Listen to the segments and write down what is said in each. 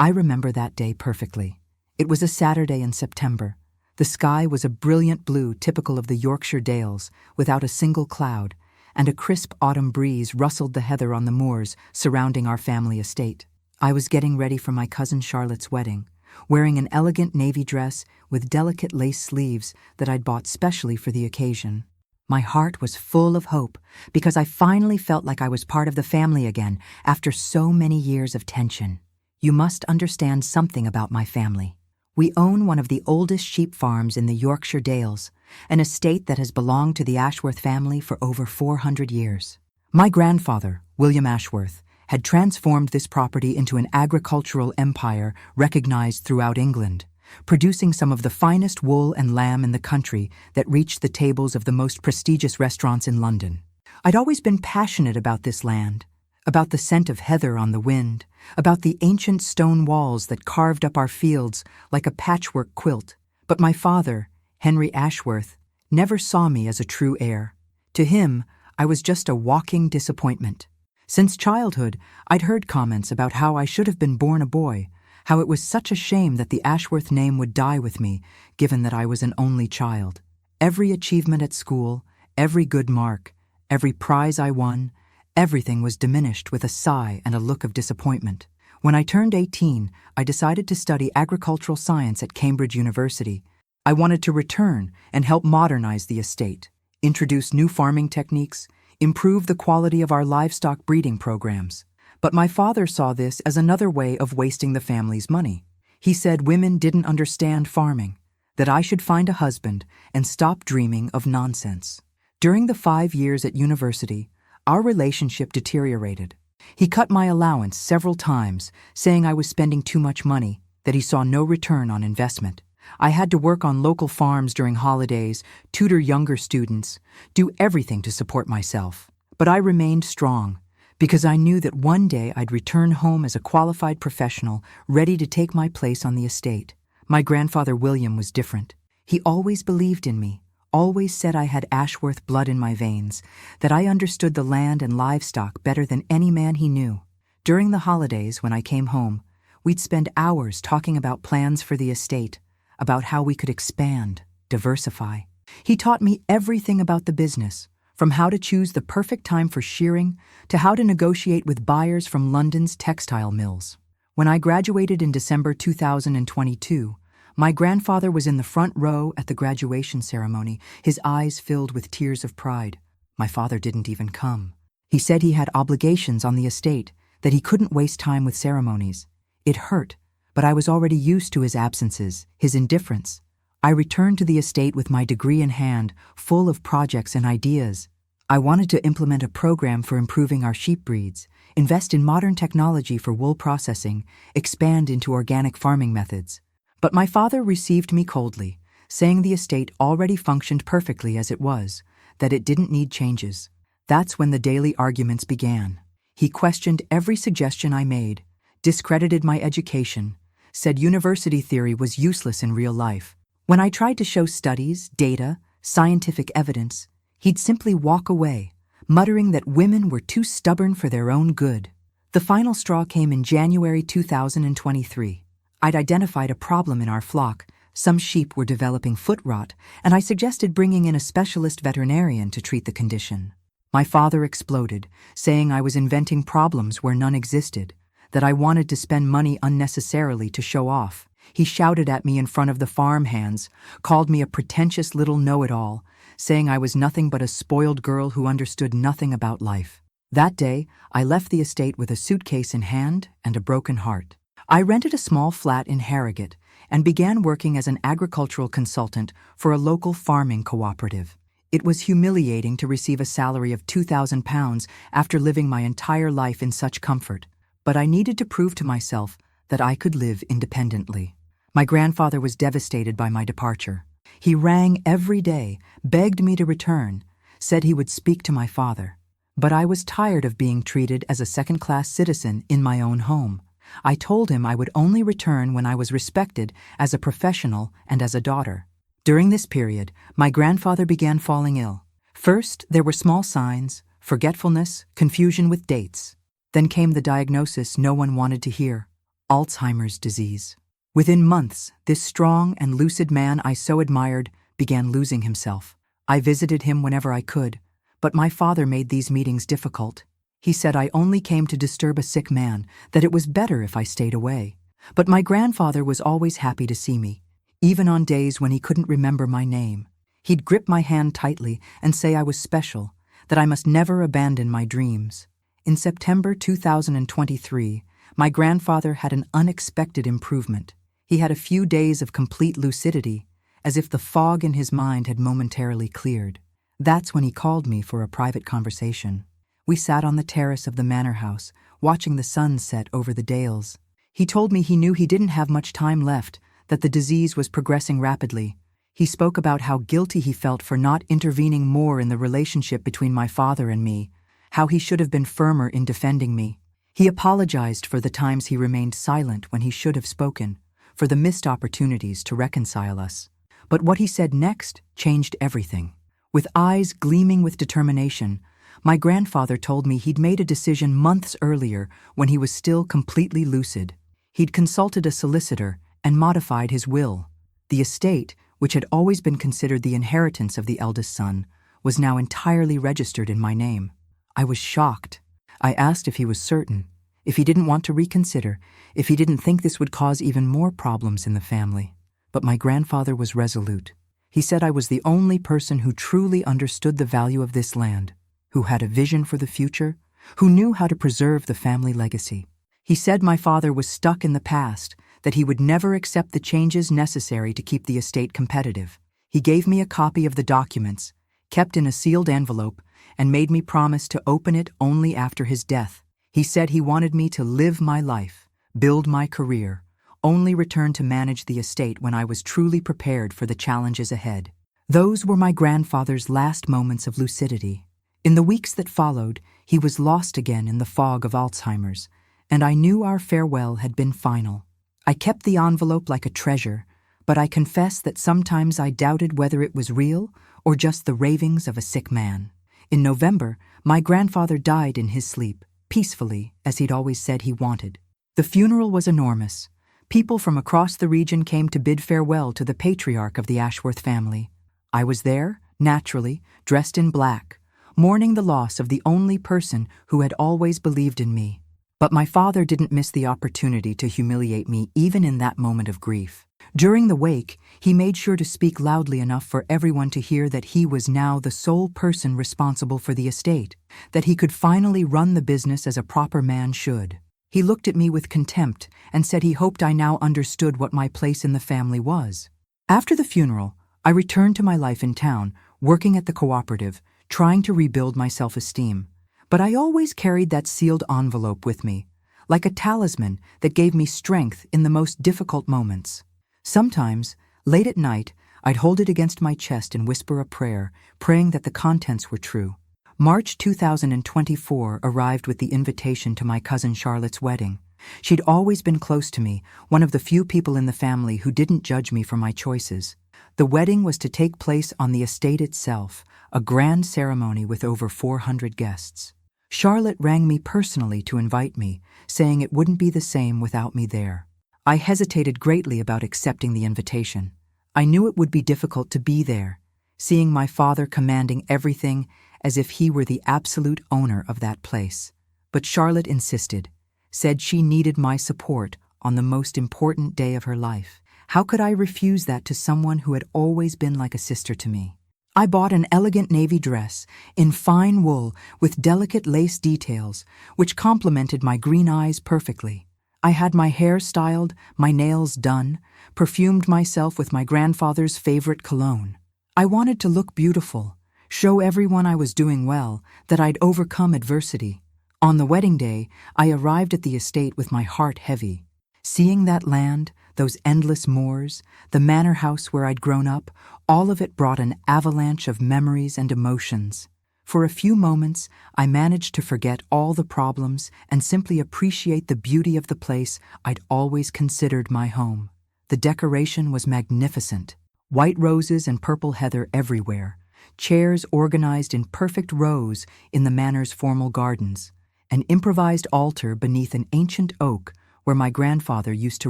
I remember that day perfectly. It was a Saturday in September. The sky was a brilliant blue typical of the Yorkshire Dales, without a single cloud, and a crisp autumn breeze rustled the heather on the moors surrounding our family estate. I was getting ready for my cousin Charlotte's wedding, wearing an elegant navy dress with delicate lace sleeves that I'd bought specially for the occasion. My heart was full of hope because I finally felt like I was part of the family again after so many years of tension. You must understand something about my family. We own one of the oldest sheep farms in the Yorkshire Dales, an estate that has belonged to the Ashworth family for over 400 years. My grandfather, William Ashworth, had transformed this property into an agricultural empire recognized throughout England, producing some of the finest wool and lamb in the country that reached the tables of the most prestigious restaurants in London. I'd always been passionate about this land, about the scent of heather on the wind, about the ancient stone walls that carved up our fields like a patchwork quilt. But my father, Henry Ashworth, never saw me as a true heir. To him, I was just a walking disappointment. Since childhood, I'd heard comments about how I should have been born a boy, how it was such a shame that the Ashworth name would die with me, given that I was an only child. Every achievement at school, every good mark, every prize I won, everything was diminished with a sigh and a look of disappointment. When I turned 18, I decided to study agricultural science at Cambridge University. I wanted to return and help modernize the estate, introduce new farming techniques, improve the quality of our livestock breeding programs. But my father saw this as another way of wasting the family's money. He said women didn't understand farming, that I should find a husband and stop dreaming of nonsense. During the 5 years at university, our relationship deteriorated. He cut my allowance several times, saying I was spending too much money, that he saw no return on investment. I had to work on local farms during holidays, tutor younger students, do everything to support myself. But I remained strong, because I knew that one day I'd return home as a qualified professional, ready to take my place on the estate. My grandfather William was different. He always believed in me, always said I had Ashworth blood in my veins, that I understood the land and livestock better than any man he knew. During the holidays, when I came home, we'd spend hours talking about plans for the estate, about how we could expand, diversify. He taught me everything about the business, from how to choose the perfect time for shearing to how to negotiate with buyers from London's textile mills. When I graduated in December 2022, my grandfather was in the front row at the graduation ceremony, his eyes filled with tears of pride. My father didn't even come. He said he had obligations on the estate, that he couldn't waste time with ceremonies. It hurt, but I was already used to his absences, his indifference. I returned to the estate with my degree in hand, full of projects and ideas. I wanted to implement a program for improving our sheep breeds, invest in modern technology for wool processing, expand into organic farming methods. But my father received me coldly, saying the estate already functioned perfectly as it was, that it didn't need changes. That's when the daily arguments began. He questioned every suggestion I made, discredited my education, said university theory was useless in real life. When I tried to show studies, data, scientific evidence, he'd simply walk away, muttering that women were too stubborn for their own good. The final straw came in January 2023. I'd identified a problem in our flock. Some sheep were developing foot rot, and I suggested bringing in a specialist veterinarian to treat the condition. My father exploded, saying I was inventing problems where none existed, that I wanted to spend money unnecessarily to show off. He shouted at me in front of the farm hands, called me a pretentious little know-it-all, saying I was nothing but a spoiled girl who understood nothing about life. That day, I left the estate with a suitcase in hand and a broken heart. I rented a small flat in Harrogate and began working as an agricultural consultant for a local farming cooperative. It was humiliating to receive a salary of £2,000 after living my entire life in such comfort, but I needed to prove to myself that I could live independently. My grandfather was devastated by my departure. He rang every day, begged me to return, said he would speak to my father. But I was tired of being treated as a second-class citizen in my own home. I told him I would only return when I was respected as a professional and as a daughter. During this period, my grandfather began falling ill. First, there were small signs, forgetfulness, confusion with dates. Then came the diagnosis no one wanted to hear: Alzheimer's disease. Within months, this strong and lucid man I so admired began losing himself. I visited him whenever I could, but my father made these meetings difficult. He said I only came to disturb a sick man, that it was better if I stayed away. But my grandfather was always happy to see me, even on days when he couldn't remember my name. He'd grip my hand tightly and say I was special, that I must never abandon my dreams. In September 2023, my grandfather had an unexpected improvement. He had a few days of complete lucidity, as if the fog in his mind had momentarily cleared. That's when he called me for a private conversation. We sat on the terrace of the manor house, watching the sun set over the dales. He told me he knew he didn't have much time left, that the disease was progressing rapidly. He spoke about how guilty he felt for not intervening more in the relationship between my father and me, how he should have been firmer in defending me. He apologized for the times he remained silent when he should have spoken, for the missed opportunities to reconcile us. But what he said next changed everything. With eyes gleaming with determination, my grandfather told me he'd made a decision months earlier when he was still completely lucid. He'd consulted a solicitor and modified his will. The estate, which had always been considered the inheritance of the eldest son, was now entirely registered in my name. I was shocked. I asked if he was certain, if he didn't want to reconsider, if he didn't think this would cause even more problems in the family. But my grandfather was resolute. He said I was the only person who truly understood the value of this land, who had a vision for the future, who knew how to preserve the family legacy. He said my father was stuck in the past, that he would never accept the changes necessary to keep the estate competitive. He gave me a copy of the documents, kept in a sealed envelope, and made me promise to open it only after his death. He said he wanted me to live my life, build my career, only return to manage the estate when I was truly prepared for the challenges ahead. Those were my grandfather's last moments of lucidity. In the weeks that followed, he was lost again in the fog of Alzheimer's, and I knew our farewell had been final. I kept the envelope like a treasure, but I confess that sometimes I doubted whether it was real or just the ravings of a sick man. In November, my grandfather died in his sleep, peacefully, as he'd always said he wanted. The funeral was enormous. People from across the region came to bid farewell to the patriarch of the Ashworth family. I was there, naturally, dressed in black, mourning the loss of the only person who had always believed in me. But my father didn't miss the opportunity to humiliate me even in that moment of grief. During the wake, he made sure to speak loudly enough for everyone to hear that he was now the sole person responsible for the estate, that he could finally run the business as a proper man should. He looked at me with contempt and said he hoped I now understood what my place in the family was. After the funeral, I returned to my life in town, working at the cooperative, trying to rebuild my self-esteem. But I always carried that sealed envelope with me, like a talisman that gave me strength in the most difficult moments. Sometimes, late at night, I'd hold it against my chest and whisper a prayer, praying that the contents were true. March 2024 arrived with the invitation to my cousin Charlotte's wedding. She'd always been close to me, one of the few people in the family who didn't judge me for my choices. The wedding was to take place on the estate itself, a grand ceremony with over 400 guests. Charlotte rang me personally to invite me, saying it wouldn't be the same without me there. I hesitated greatly about accepting the invitation. I knew it would be difficult to be there, seeing my father commanding everything as if he were the absolute owner of that place. But Charlotte insisted, said she needed my support on the most important day of her life. How could I refuse that to someone who had always been like a sister to me? I bought an elegant navy dress in fine wool with delicate lace details, which complemented my green eyes perfectly. I had my hair styled, my nails done, perfumed myself with my grandfather's favorite cologne. I wanted to look beautiful, show everyone I was doing well, that I'd overcome adversity. On the wedding day, I arrived at the estate with my heart heavy. Seeing that land, those endless moors, the manor house where I'd grown up, all of it brought an avalanche of memories and emotions. For a few moments, I managed to forget all the problems and simply appreciate the beauty of the place I'd always considered my home. The decoration was magnificent. White roses and purple heather everywhere, chairs organized in perfect rows in the manor's formal gardens, an improvised altar beneath an ancient oak where my grandfather used to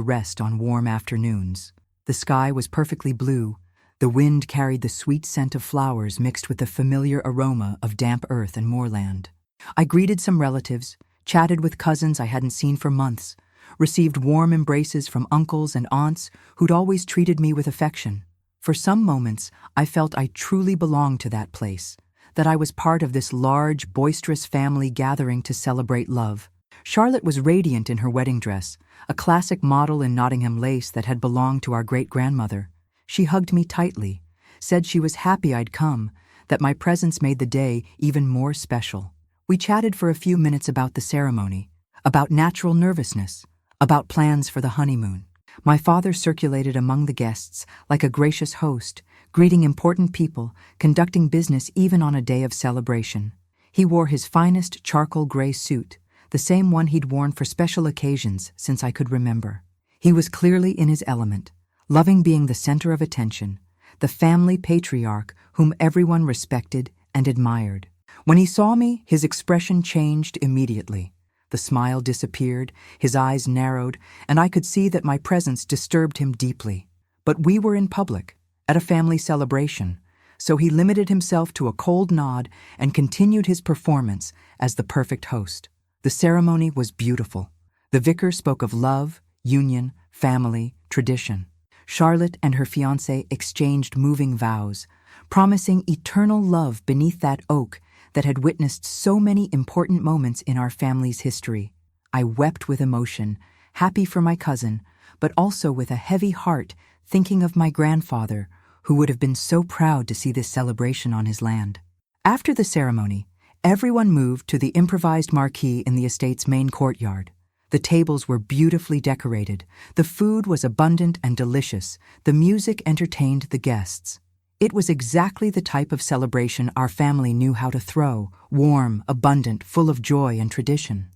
rest on warm afternoons. The sky was perfectly blue. The wind carried the sweet scent of flowers mixed with the familiar aroma of damp earth and moorland. I greeted some relatives, chatted with cousins I hadn't seen for months, received warm embraces from uncles and aunts who'd always treated me with affection. For some moments, I felt I truly belonged to that place, that I was part of this large, boisterous family gathering to celebrate love. Charlotte was radiant in her wedding dress, a classic model in Nottingham lace that had belonged to our great-grandmother. She hugged me tightly, said she was happy I'd come, that my presence made the day even more special. We chatted for a few minutes about the ceremony, about natural nervousness, about plans for the honeymoon. My father circulated among the guests like a gracious host, greeting important people, conducting business even on a day of celebration. He wore his finest charcoal gray suit, the same one he'd worn for special occasions since I could remember. He was clearly in his element, loving being the center of attention, the family patriarch whom everyone respected and admired. When he saw me, his expression changed immediately. The smile disappeared, his eyes narrowed, and I could see that my presence disturbed him deeply. But we were in public, at a family celebration, so he limited himself to a cold nod and continued his performance as the perfect host. The ceremony was beautiful. The vicar spoke of love, union, family, tradition. Charlotte and her fiancé exchanged moving vows, promising eternal love beneath that oak that had witnessed so many important moments in our family's history. I wept with emotion, happy for my cousin, but also with a heavy heart thinking of my grandfather, who would have been so proud to see this celebration on his land. After the ceremony, everyone moved to the improvised marquee in the estate's main courtyard. The tables were beautifully decorated, the food was abundant and delicious, the music entertained the guests. It was exactly the type of celebration our family knew how to throw, warm, abundant, full of joy and tradition.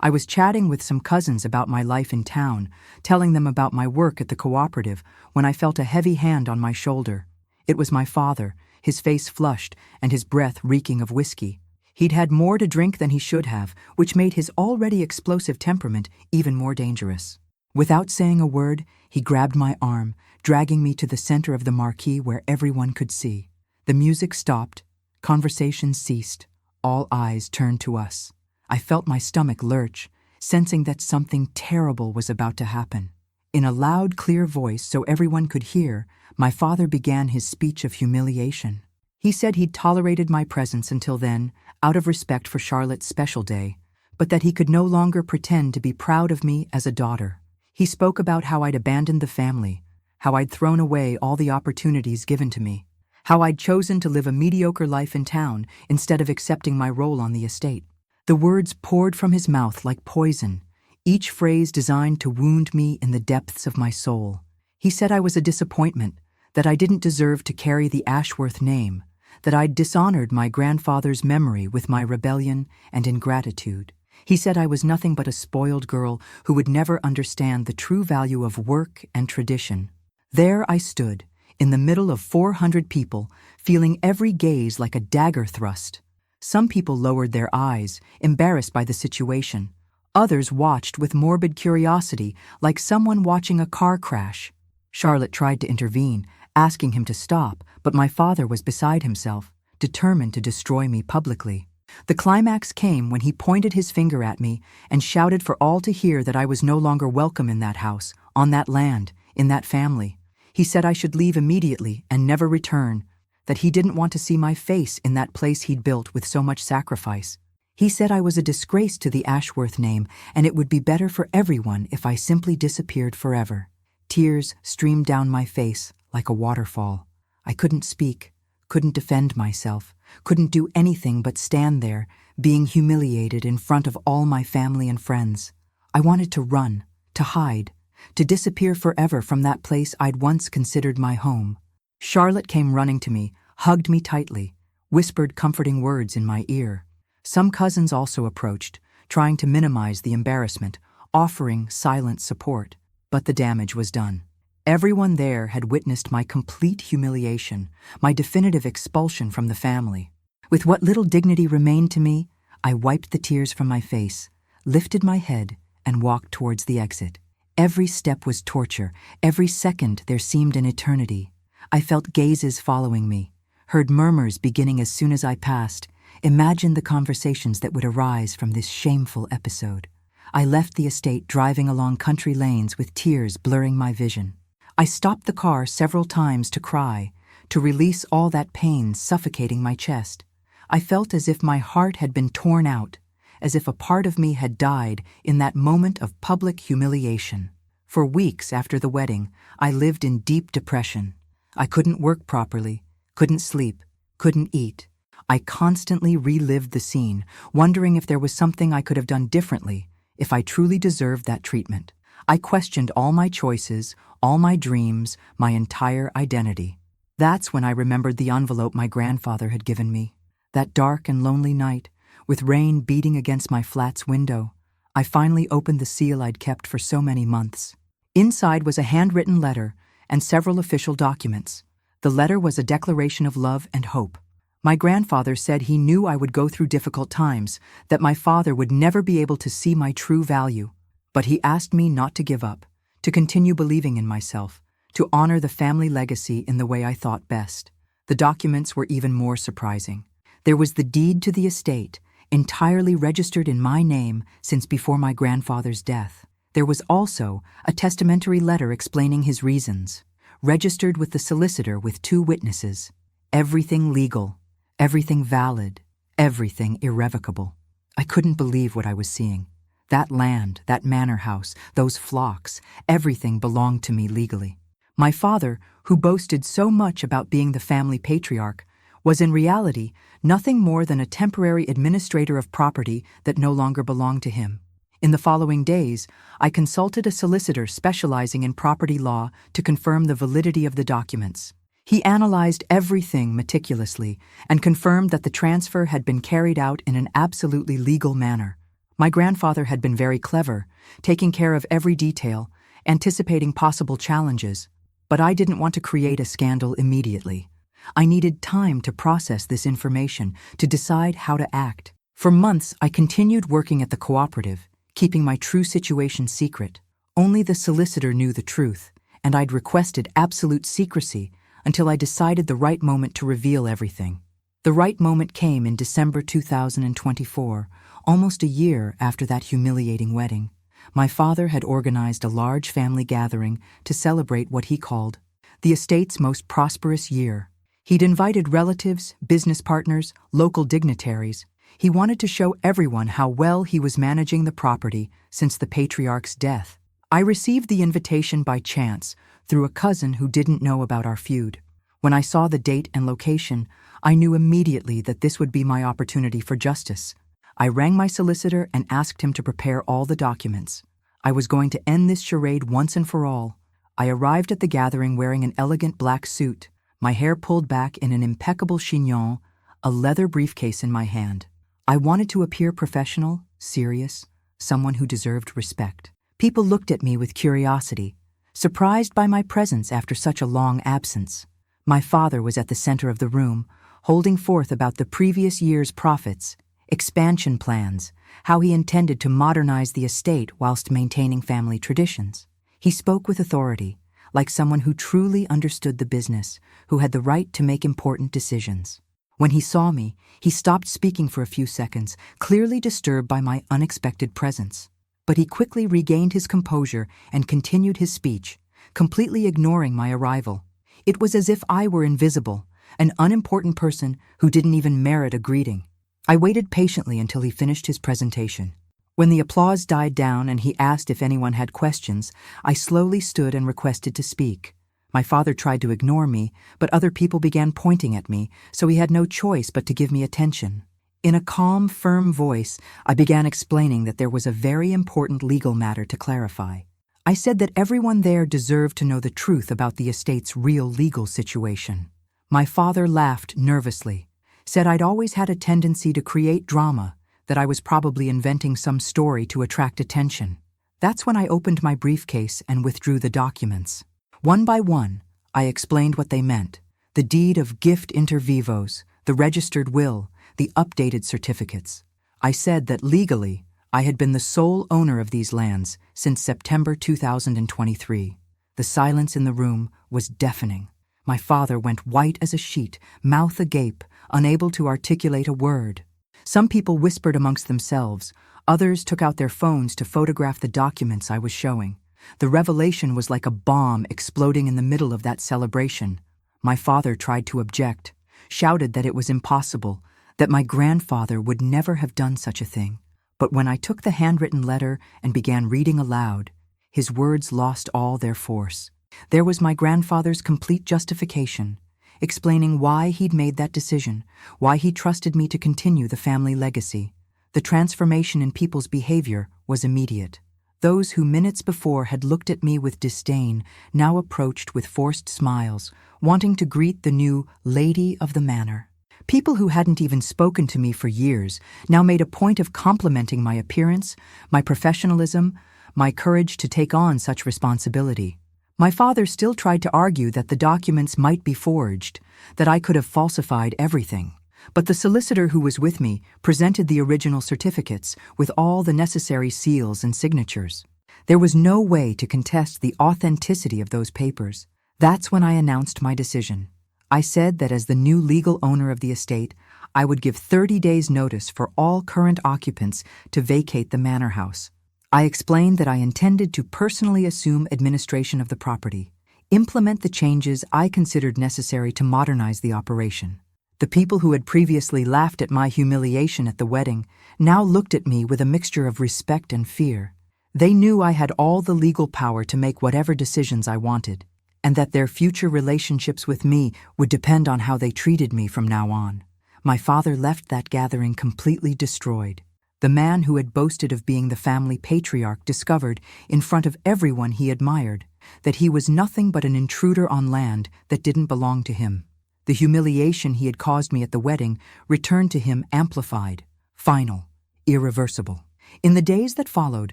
I was chatting with some cousins about my life in town, telling them about my work at the cooperative, when I felt a heavy hand on my shoulder. It was my father, his face flushed and his breath reeking of whiskey. He'd had more to drink than he should have, which made his already explosive temperament even more dangerous. Without saying a word, he grabbed my arm, dragging me to the center of the marquee where everyone could see. The music stopped, conversation ceased, all eyes turned to us. I felt my stomach lurch, sensing that something terrible was about to happen. In a loud, clear voice so everyone could hear, my father began his speech of humiliation. He said he'd tolerated my presence until then, out of respect for Charlotte's special day, but that he could no longer pretend to be proud of me as a daughter. He spoke about how I'd abandoned the family, how I'd thrown away all the opportunities given to me, how I'd chosen to live a mediocre life in town instead of accepting my role on the estate. The words poured from his mouth like poison, each phrase designed to wound me in the depths of my soul. He said I was a disappointment, that I didn't deserve to carry the Ashworth name, that I'd dishonored my grandfather's memory with my rebellion and ingratitude. He said I was nothing but a spoiled girl who would never understand the true value of work and tradition. There I stood, in the middle of 400 people, feeling every gaze like a dagger thrust. Some people lowered their eyes, embarrassed by the situation. Others watched with morbid curiosity, like someone watching a car crash. Charlotte tried to intervene, asking him to stop, but my father was beside himself, determined to destroy me publicly. The climax came when he pointed his finger at me and shouted for all to hear that I was no longer welcome in that house, on that land, in that family. He said I should leave immediately and never return, that he didn't want to see my face in that place he'd built with so much sacrifice. He said I was a disgrace to the Ashworth name, and it would be better for everyone if I simply disappeared forever. Tears streamed down my face like a waterfall. I couldn't speak, couldn't defend myself, couldn't do anything but stand there, being humiliated in front of all my family and friends. I wanted to run, to hide, to disappear forever from that place I'd once considered my home. Charlotte came running to me, hugged me tightly, whispered comforting words in my ear. Some cousins also approached, trying to minimize the embarrassment, offering silent support. But the damage was done. Everyone there had witnessed my complete humiliation, my definitive expulsion from the family. With what little dignity remained to me, I wiped the tears from my face, lifted my head, and walked towards the exit. Every step was torture. Every second there seemed an eternity. I felt gazes following me, heard murmurs beginning as soon as I passed, imagined the conversations that would arise from this shameful episode. I left the estate driving along country lanes with tears blurring my vision. I stopped the car several times to cry, to release all that pain suffocating my chest. I felt as if my heart had been torn out, as if a part of me had died in that moment of public humiliation. For weeks after the wedding, I lived in deep depression. I couldn't work properly, couldn't sleep, couldn't eat. I constantly relived the scene, wondering if there was something I could have done differently, if I truly deserved that treatment. I questioned all my choices, all my dreams, my entire identity. That's when I remembered the envelope my grandfather had given me. That dark and lonely night, with rain beating against my flat's window, I finally opened the seal I'd kept for so many months. Inside was a handwritten letter and several official documents. The letter was a declaration of love and hope. My grandfather said he knew I would go through difficult times, that my father would never be able to see my true value. But he asked me not to give up, to continue believing in myself, to honor the family legacy in the way I thought best. The documents were even more surprising. There was the deed to the estate, entirely registered in my name since before my grandfather's death. There was also a testamentary letter explaining his reasons, registered with the solicitor with 2 witnesses. Everything legal, everything valid, everything irrevocable. I couldn't believe what I was seeing. That land, that manor house, those flocks, everything belonged to me legally. My father, who boasted so much about being the family patriarch, was in reality nothing more than a temporary administrator of property that no longer belonged to him. In the following days, I consulted a solicitor specializing in property law to confirm the validity of the documents. He analyzed everything meticulously and confirmed that the transfer had been carried out in an absolutely legal manner. My grandfather had been very clever, taking care of every detail, anticipating possible challenges. But I didn't want to create a scandal immediately. I needed time to process this information, to decide how to act. For months, I continued working at the cooperative, keeping my true situation secret. Only the solicitor knew the truth, and I'd requested absolute secrecy until I decided the right moment to reveal everything. The right moment came in December 2024, almost a year after that humiliating wedding. My father had organized a large family gathering to celebrate what he called the estate's most prosperous year. He'd invited relatives, business partners, local dignitaries. He wanted to show everyone how well he was managing the property since the patriarch's death. I received the invitation by chance through a cousin who didn't know about our feud. When I saw the date and location, I knew immediately that this would be my opportunity for justice. I rang my solicitor and asked him to prepare all the documents. I was going to end this charade once and for all. I arrived at the gathering wearing an elegant black suit, my hair pulled back in an impeccable chignon, a leather briefcase in my hand. I wanted to appear professional, serious, someone who deserved respect. People looked at me with curiosity, surprised by my presence after such a long absence. My father was at the center of the room, holding forth about the previous year's profits, expansion plans, how he intended to modernize the estate whilst maintaining family traditions. He spoke with authority, like someone who truly understood the business, who had the right to make important decisions. When he saw me, he stopped speaking for a few seconds, clearly disturbed by my unexpected presence. But he quickly regained his composure and continued his speech, completely ignoring my arrival. It was as if I were invisible, an unimportant person who didn't even merit a greeting. I waited patiently until he finished his presentation. When the applause died down and he asked if anyone had questions, I slowly stood and requested to speak. My father tried to ignore me, but other people began pointing at me, so he had no choice but to give me attention. In a calm, firm voice, I began explaining that there was a very important legal matter to clarify. I said that everyone there deserved to know the truth about the estate's real legal situation. My father laughed nervously, said I'd always had a tendency to create drama, that I was probably inventing some story to attract attention. That's when I opened my briefcase and withdrew the documents. One by one, I explained what they meant: the deed of gift inter vivos, the registered will, the updated certificates. I said that legally, I had been the sole owner of these lands since September 2023. The silence in the room was deafening. My father went white as a sheet, mouth agape, unable to articulate a word. Some people whispered amongst themselves. Others took out their phones to photograph the documents I was showing. The revelation was like a bomb exploding in the middle of that celebration. My father tried to object, shouted that it was impossible, that my grandfather would never have done such a thing. But when I took the handwritten letter and began reading aloud, his words lost all their force. There was my grandfather's complete justification, explaining why he'd made that decision, why he trusted me to continue the family legacy. The transformation in people's behavior was immediate. Those who minutes before had looked at me with disdain now approached with forced smiles, wanting to greet the new lady of the manor. People who hadn't even spoken to me for years now made a point of complimenting my appearance, my professionalism, my courage to take on such responsibility. My father still tried to argue that the documents might be forged, that I could have falsified everything. But the solicitor who was with me presented the original certificates with all the necessary seals and signatures. There was no way to contest the authenticity of those papers. That's when I announced my decision. I said that as the new legal owner of the estate, I would give 30 days' notice for all current occupants to vacate the manor house. I explained that I intended to personally assume administration of the property, implement the changes I considered necessary to modernize the operation. The people who had previously laughed at my humiliation at the wedding now looked at me with a mixture of respect and fear. They knew I had all the legal power to make whatever decisions I wanted, and that their future relationships with me would depend on how they treated me from now on. My father left that gathering completely destroyed. The man who had boasted of being the family patriarch discovered, in front of everyone he admired, that he was nothing but an intruder on land that didn't belong to him. The humiliation he had caused me at the wedding returned to him amplified, final, irreversible. In the days that followed,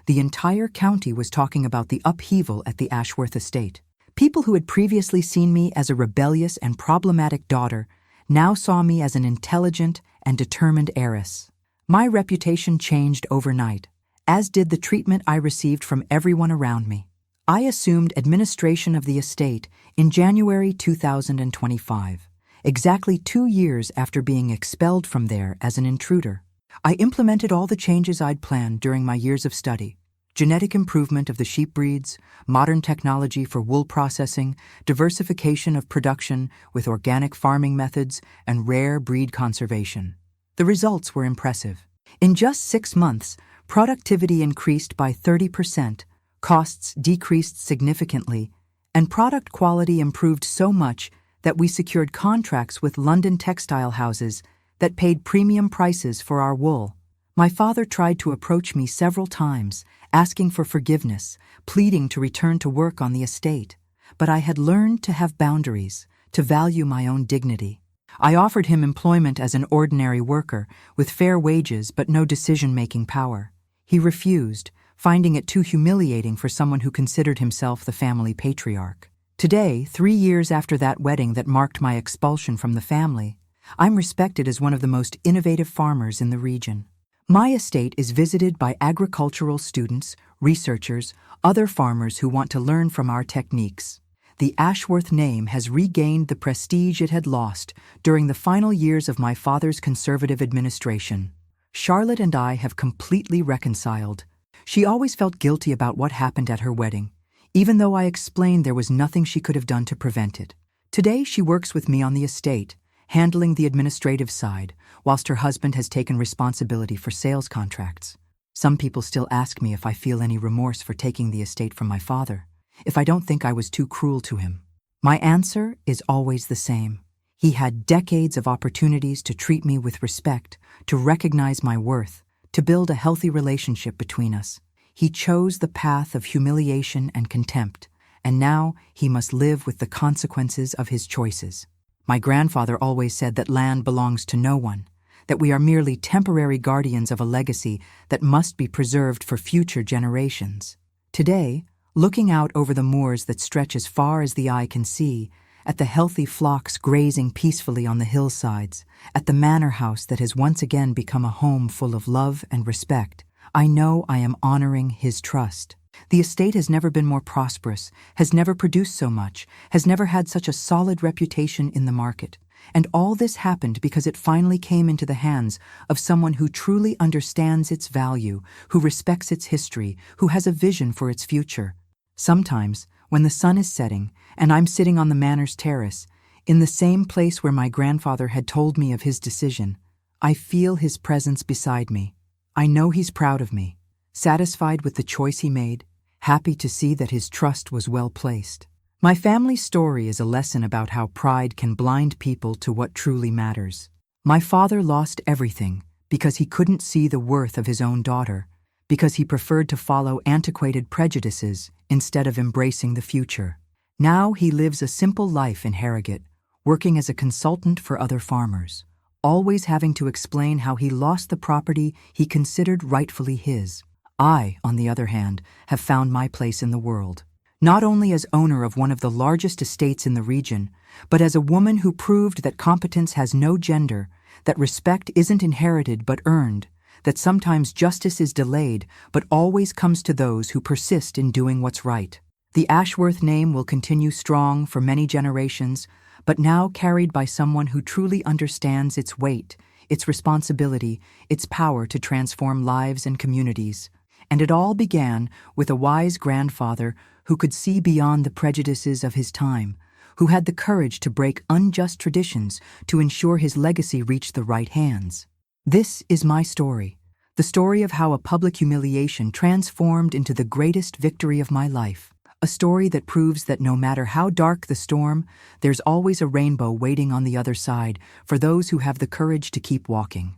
the entire county was talking about the upheaval at the Ashworth estate. People who had previously seen me as a rebellious and problematic daughter now saw me as an intelligent and determined heiress. My reputation changed overnight, as did the treatment I received from everyone around me. I assumed administration of the estate in January 2025, exactly 2 years after being expelled from there as an intruder. I implemented all the changes I'd planned during my years of study: genetic improvement of the sheep breeds, modern technology for wool processing, diversification of production with organic farming methods, and rare breed conservation. The results were impressive. In just 6 months, productivity increased by 30%, costs decreased significantly, and product quality improved so much that we secured contracts with London textile houses that paid premium prices for our wool. My father tried to approach me several times, asking for forgiveness, pleading to return to work on the estate. But I had learned to have boundaries, to value my own dignity. I offered him employment as an ordinary worker, with fair wages but no decision-making power. He refused, finding it too humiliating for someone who considered himself the family patriarch. Today, 3 years after that wedding that marked my expulsion from the family, I'm respected as one of the most innovative farmers in the region. My estate is visited by agricultural students, researchers, other farmers who want to learn from our techniques. The Ashworth name has regained the prestige it had lost during the final years of my father's conservative administration. Charlotte and I have completely reconciled. She always felt guilty about what happened at her wedding, even though I explained there was nothing she could have done to prevent it. Today she works with me on the estate, handling the administrative side, whilst her husband has taken responsibility for sales contracts. Some people still ask me if I feel any remorse for taking the estate from my father, if I don't think I was too cruel to him. My answer is always the same. He had decades of opportunities to treat me with respect, to recognize my worth, to build a healthy relationship between us. He chose the path of humiliation and contempt, and now he must live with the consequences of his choices. My grandfather always said that land belongs to no one, that we are merely temporary guardians of a legacy that must be preserved for future generations. Today, looking out over the moors that stretch as far as the eye can see, at the healthy flocks grazing peacefully on the hillsides, at the manor house that has once again become a home full of love and respect, I know I am honoring his trust. The estate has never been more prosperous, has never produced so much, has never had such a solid reputation in the market. And all this happened because it finally came into the hands of someone who truly understands its value, who respects its history, who has a vision for its future. Sometimes, when the sun is setting and I'm sitting on the manor's terrace, in the same place where my grandfather had told me of his decision, I feel his presence beside me. I know he's proud of me, satisfied with the choice he made, happy to see that his trust was well placed. My family's story is a lesson about how pride can blind people to what truly matters. My father lost everything because he couldn't see the worth of his own daughter, because he preferred to follow antiquated prejudices instead of embracing the future. Now he lives a simple life in Harrogate, working as a consultant for other farmers, always having to explain how he lost the property he considered rightfully his. I, on the other hand, have found my place in the world, not only as owner of one of the largest estates in the region, but as a woman who proved that competence has no gender, that respect isn't inherited but earned, that sometimes justice is delayed but always comes to those who persist in doing what's right. The Ashworth name will continue strong for many generations, but now carried by someone who truly understands its weight, its responsibility, its power to transform lives and communities. And it all began with a wise grandfather who could see beyond the prejudices of his time, who had the courage to break unjust traditions to ensure his legacy reached the right hands. This is my story, the story of how a public humiliation transformed into the greatest victory of my life, a story that proves that no matter how dark the storm, there's always a rainbow waiting on the other side for those who have the courage to keep walking.